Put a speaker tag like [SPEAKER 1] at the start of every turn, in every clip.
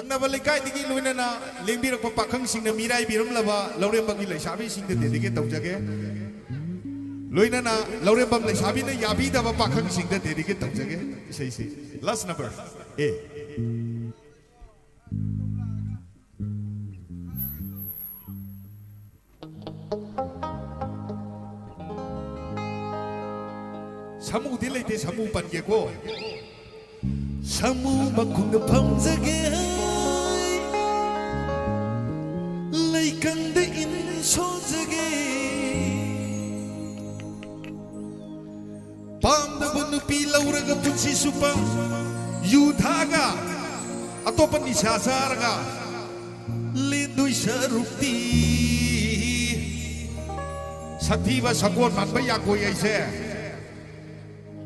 [SPEAKER 1] Thangna balikai digi luina na lengbi rak pakhang sing na mirai birum laba laurem bagi lai sabi sing de dege tau jage luina na laurem bam lai sabi na yabi da pakhang sing de dege tau jage sei last number A Samu dilai te samu pan ge ko Samu Makhongda famjage laikande in sojage pamdaba nupi lauraga punsi supa yudhaga atopa nisha sarga lindui sarukti saktiba sakon manba Yangoi aise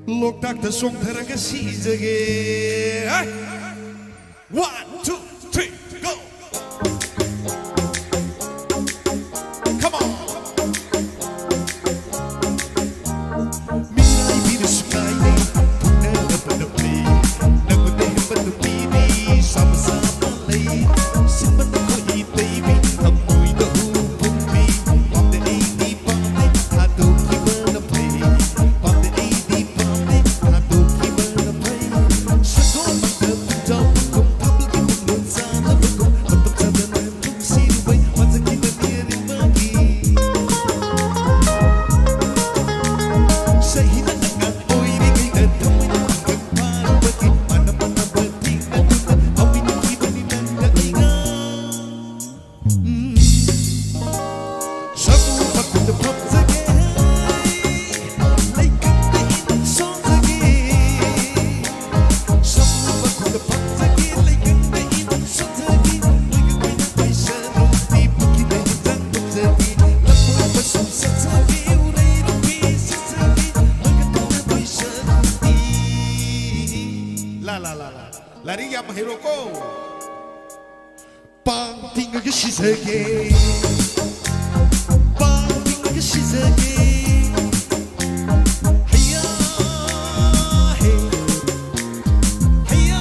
[SPEAKER 1] Loktak da song tharaga sijage 1, 2, 3, go come on mirai bira sukai ne puna da pada play nagode pada pini sama sama lay simpan da koi baby amui da hu pumbi on the 80 pande hado ki bana play on the 80 Lari yang mahiroko Bang tinggal ke shizage Bang tinggal ke shizage Hiya hey Hiya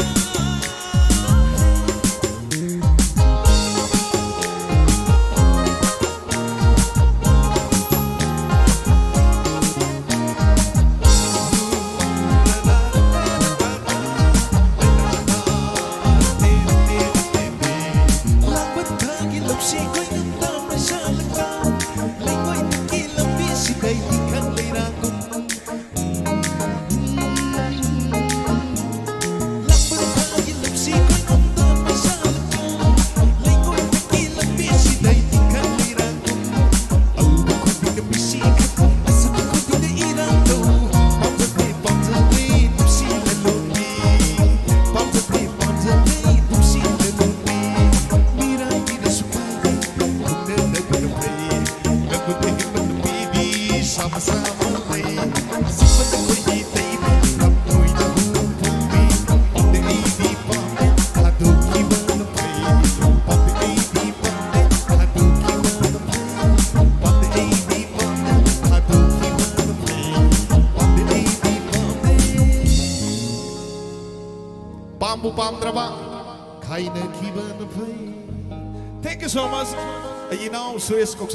[SPEAKER 1] Thank you so much. You know, serious cook